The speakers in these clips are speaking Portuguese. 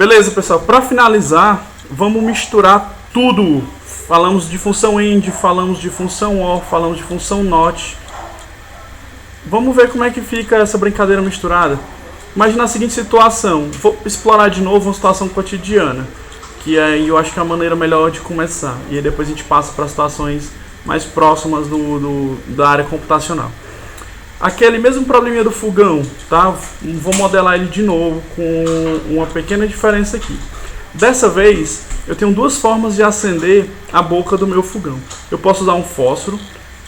Beleza, pessoal, para finalizar, vamos misturar tudo. Falamos de função end, falamos de função or, falamos de função not. Vamos ver como é que fica essa brincadeira misturada. Imagina a seguinte situação, vou explorar de novo uma situação cotidiana, que aí eu acho que é a maneira melhor de começar. E aí depois a gente passa para situações mais próximas da área computacional. Aquele mesmo probleminha do fogão, tá? Vou modelar ele de novo com uma pequena diferença aqui. Dessa vez, eu tenho duas formas de acender a boca do meu fogão. Eu posso usar um fósforo,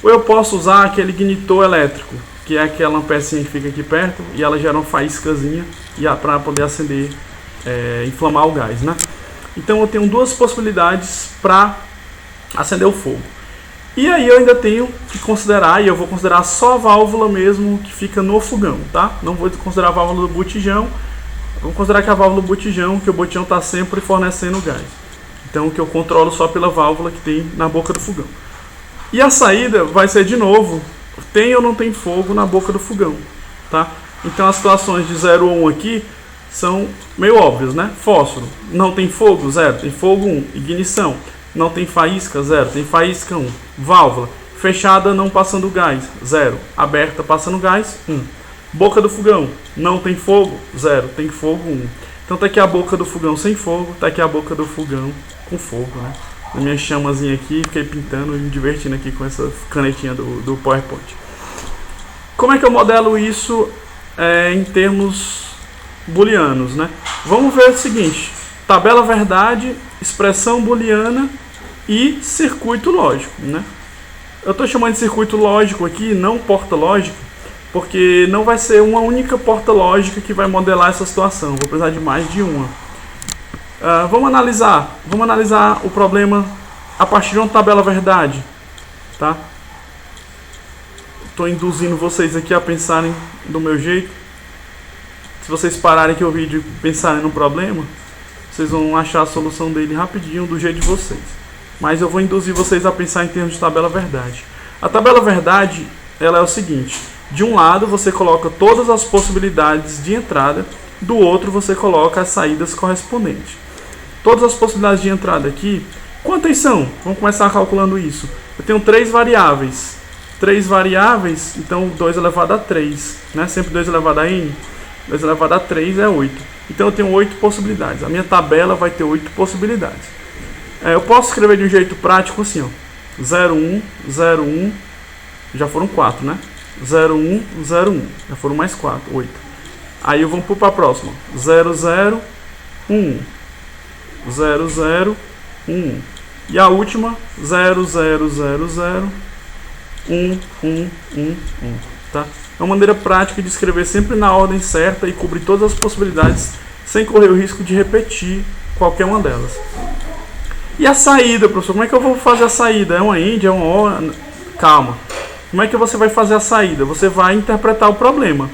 ou eu posso usar aquele ignitor elétrico, que é aquela pecinha que fica aqui perto, e ela gera uma faíscazinha para poder acender, inflamar o gás, né? Então eu tenho duas possibilidades para acender o fogo. E aí eu ainda tenho que considerar, e eu vou considerar só a válvula mesmo que fica no fogão, tá? Não vou considerar a válvula do botijão. Vamos considerar que a válvula do botijão, que o botijão está sempre fornecendo gás. Então que eu controlo só pela válvula que tem na boca do fogão. E a saída vai ser de novo, tem ou não tem fogo na boca do fogão, tá? Então as situações de 0 ou 1 aqui são meio óbvias, né? Fósforo, não tem fogo, 0, tem fogo 1, ignição. Não tem faísca, 0, tem faísca 1. Válvula, fechada não passando gás, 0. Aberta passando gás, 1. Boca do fogão, não tem fogo, 0. Tem fogo, 1. Então tá aqui a boca do fogão sem fogo, tá aqui a boca do fogão com fogo, né? A minha chamazinha aqui, fiquei pintando e me divertindo aqui com essa canetinha do PowerPoint. Como é que eu modelo isso em termos booleanos, né? Vamos ver o seguinte, tabela verdade, expressão booleana e circuito lógico, né? Eu estou chamando de circuito lógico aqui, não porta lógica, porque não vai ser uma única porta lógica que vai modelar essa situação. Vou precisar de mais de uma. Vamos analisar o problema a partir de uma tabela verdade, tá? Estou induzindo vocês aqui a pensarem do meu jeito. Se vocês pararem aqui o vídeo e pensarem no problema, vocês vão achar a solução dele rapidinho, do jeito de vocês. Mas eu vou induzir vocês a pensar em termos de tabela verdade. A tabela verdade, ela é o seguinte. De um lado, você coloca todas as possibilidades de entrada. Do outro, você coloca as saídas correspondentes. Todas as possibilidades de entrada aqui, quantas são? Vamos começar calculando isso. Eu tenho 3 variáveis. 3 variáveis, então 2 elevado a 3. Né? Sempre 2 elevado a n. 2 elevado a 3 é 8. Então eu tenho 8 possibilidades. A minha tabela vai ter 8 possibilidades. Eu posso escrever de um jeito prático assim, ó. 0, 1, 0, 1. Já foram 4, né? 0, 1, 0, 1. Já foram mais 4, 8. Aí eu vou para a próxima. 0, 0, 1. 0, 0, 1. E a última, 0, 0, 0, 0, 1, 1, 1, 1. Tá? É uma maneira prática de escrever sempre na ordem certa e cobrir todas as possibilidades sem correr o risco de repetir qualquer uma delas. E a saída, professor? Como é que eu vou fazer a saída? É uma end? É uma or? Calma. Como é que você vai fazer a saída? Você vai interpretar o problema.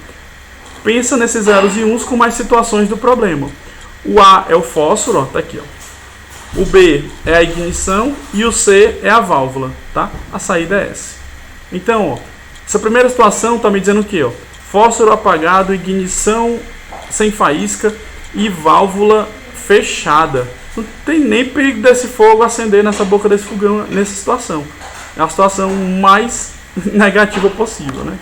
Pensa nesses zeros e uns com mais situações do problema. O A é o fósforo, ó, tá aqui, ó. O B é a ignição e o C é a válvula, tá? A saída é essa. Então, ó, essa primeira situação está me dizendo o quê? Ó? Fósforo apagado, ignição sem faísca e válvula fechada. Não tem nem perigo desse fogo acender nessa boca desse fogão nessa situação. É a situação mais negativa possível, né?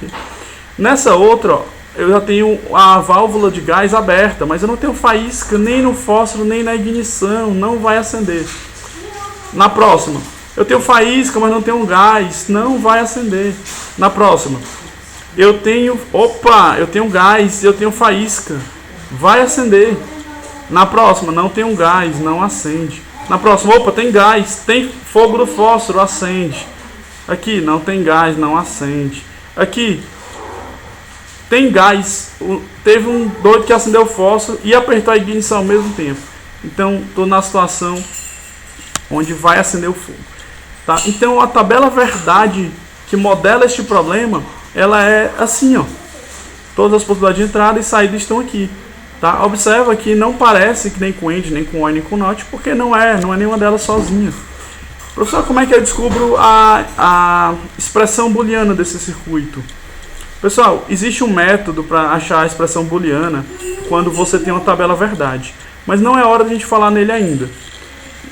Nessa outra, ó, eu já tenho a válvula de gás aberta, mas eu não tenho faísca nem no fósforo nem na ignição, não vai acender. Na próxima, eu tenho faísca, mas não tenho gás, não vai acender. Na próxima, eu tenho gás, eu tenho faísca, vai acender. Na próxima, não tem um gás, não acende. Na próxima, tem gás, tem fogo do fósforo, acende. Aqui, não tem gás, não acende. Aqui, tem gás, teve um doido que acendeu o fósforo e apertou a ignição ao mesmo tempo. Então, estou na situação onde vai acender o fogo. Tá? Então, a tabela verdade que modela este problema, ela é assim, ó. Todas as possibilidades de entrada e saída estão aqui. Tá? Observa que não parece que nem com end, nem com or, nem com not, porque não é nenhuma delas sozinha. Professor, como é que eu descubro a expressão booleana desse circuito? Pessoal, existe um método para achar a expressão booleana quando você tem uma tabela verdade, mas não é hora de a gente falar nele ainda.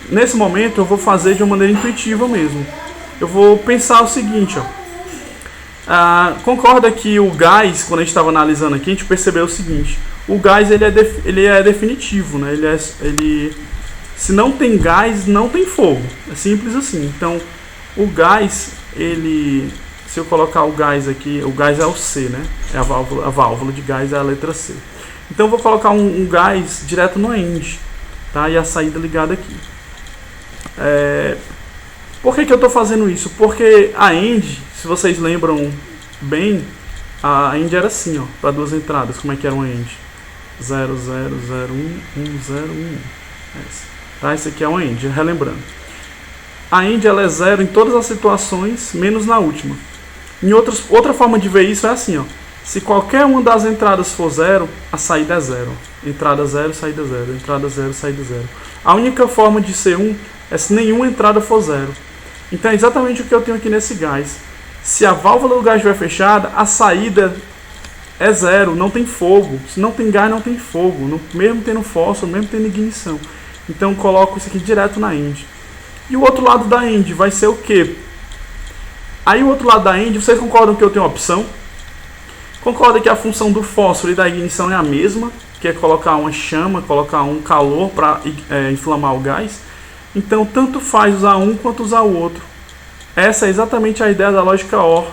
Nesse momento eu vou fazer de uma maneira intuitiva mesmo. Eu vou pensar o seguinte, ó. Concorda que o gás, quando a gente estava analisando aqui, a gente percebeu o seguinte: o gás ele é definitivo, né? Se não tem gás, não tem fogo. É simples assim. Então, o gás, se eu colocar o gás aqui, o gás é o C, né? É a válvula de gás é a letra C. Então, eu vou colocar um gás direto no end, tá? E a saída ligada aqui. Por que eu estou fazendo isso? Porque a end, se vocês lembram bem, a end era assim, ó, para duas entradas. Como é que era uma end? 0, 0, 0, 1, 1, 0, 1. Tá? Esse aqui é uma end, relembrando. A end ela é 0 em todas as situações, menos na última. Outra forma de ver isso é assim, ó. Se qualquer uma das entradas for 0, a saída é 0. Entrada 0, saída 0. Entrada 0, saída 0. A única forma de ser 1 é se nenhuma entrada for 0. Então é exatamente o que eu tenho aqui nesse gás. Se a válvula do gás estiver fechada, a saída é 0, não tem fogo. Se não tem gás, não tem fogo. Mesmo tendo fósforo, mesmo tendo ignição. Então eu coloco isso aqui direto na end. E o outro lado da end vai ser o quê? Aí o outro lado da end, vocês concordam que eu tenho uma opção? Concordam que a função do fósforo e da ignição é a mesma? Que é colocar uma chama, colocar um calor para inflamar o gás? Então tanto faz usar um quanto usar o outro. Essa é exatamente a ideia da lógica OR.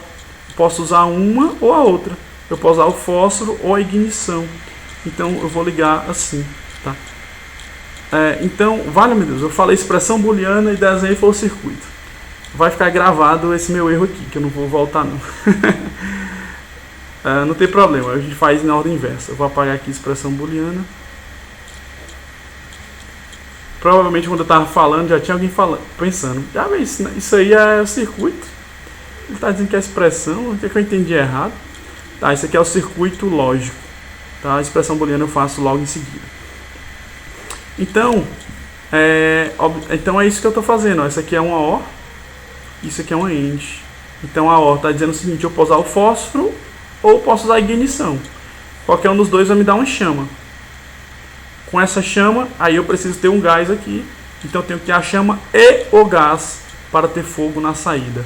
Posso usar uma ou a outra. Eu posso usar o fósforo ou a ignição. Então eu vou ligar assim, tá? Então, vale, meu Deus, eu falei expressão booleana e desenhei foi o circuito. Vai ficar gravado esse meu erro aqui, que eu não vou voltar não. Não tem problema, a gente faz na ordem inversa. Eu vou apagar aqui expressão booleana. Provavelmente quando eu estava falando, já tinha alguém pensando, já vê, isso aí é o circuito. Ele está dizendo que é expressão, o que eu entendi errado? Tá, isso aqui é o circuito lógico. Tá? A expressão booleana eu faço logo em seguida. Então é isso que eu estou fazendo. Ó. Isso aqui é uma OR, isso aqui é uma end. Então a OR está dizendo o seguinte: eu posso usar o fósforo ou posso usar a ignição. Qualquer um dos dois vai me dar uma chama. Com essa chama, aí eu preciso ter um gás aqui. Então eu tenho que ter a chama e o gás para ter fogo na saída.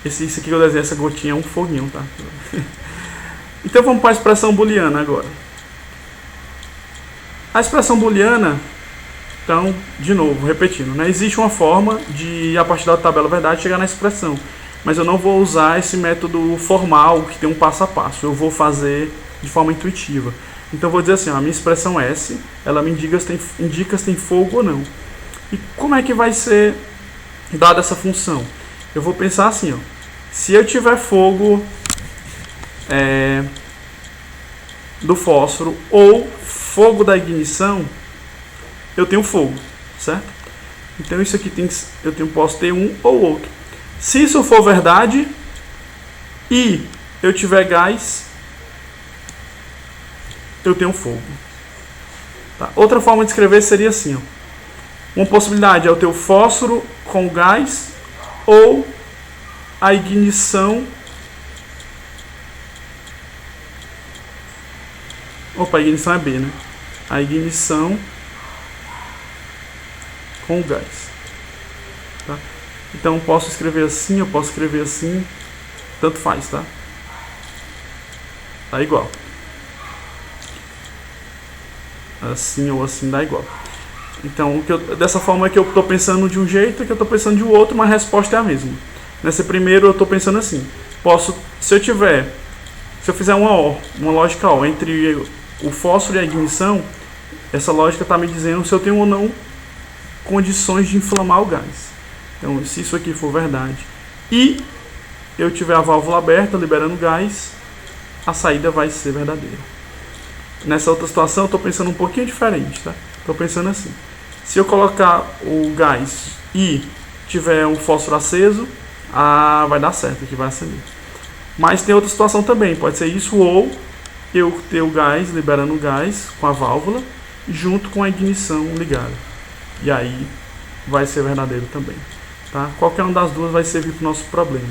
Isso aqui que eu desenho, essa gotinha é um foguinho, tá? Então vamos para a expressão booleana agora. A expressão booleana, então, de novo, repetindo, né? Existe uma forma de, a partir da tabela verdade, chegar na expressão. Mas eu não vou usar esse método formal, que tem um passo a passo. Eu vou fazer de forma intuitiva. Então eu vou dizer assim, ó, a minha expressão S, ela me indica se tem fogo ou não. E como é que vai ser dada essa função? Eu vou pensar assim, ó, se eu tiver fogo do fósforo ou fogo da ignição, eu tenho fogo, certo? Então isso aqui posso ter um ou outro. Se isso for verdade e eu tiver gás, eu tenho fogo. Tá? Outra forma de escrever seria assim, ó. Uma possibilidade é eu ter o fósforo com gás ou a ignição. Opa, a ignição é B, né? A ignição com o gás. Tá? Então eu posso escrever assim, eu posso escrever assim. Tanto faz, tá? Tá igual. Assim ou assim dá igual. Então, dessa forma é que eu estou pensando de um jeito, que eu estou pensando de outro, mas a resposta é a mesma. Nesse primeiro eu estou pensando assim. Se eu fizer uma lógica OR entre o fósforo e a ignição, essa lógica está me dizendo se eu tenho ou não condições de inflamar o gás. Então, se isso aqui for verdade e eu tiver a válvula aberta, liberando gás, a saída vai ser verdadeira. Nessa outra situação, eu estou pensando um pouquinho diferente, tá? Estou pensando assim. Se eu colocar o gás e tiver um fósforo aceso, vai dar certo, aqui vai acender. Mas tem outra situação também, pode ser isso ou eu ter o gás, liberando o gás com a válvula, junto com a ignição ligada. E aí vai ser verdadeiro também. Tá? Qualquer uma das duas vai servir para o nosso problema.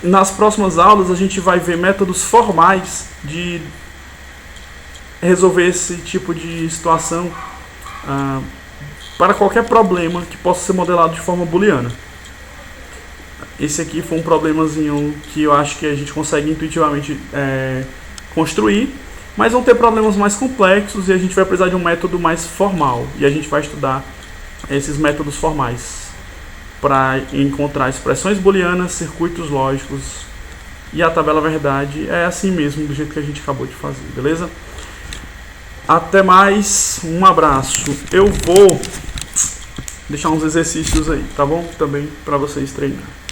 Nas próximas aulas a gente vai ver métodos formais de resolver esse tipo de situação para qualquer problema que possa ser modelado de forma booleana. Esse aqui foi um problemazinho que eu acho que a gente consegue intuitivamente construir, mas vão ter problemas mais complexos e a gente vai precisar de um método mais formal, e a gente vai estudar esses métodos formais para encontrar expressões booleanas, circuitos lógicos e a tabela verdade. É assim mesmo, do jeito que a gente acabou de fazer, beleza? Até mais, um abraço. Eu vou deixar uns exercícios aí, tá bom? Também para vocês treinarem.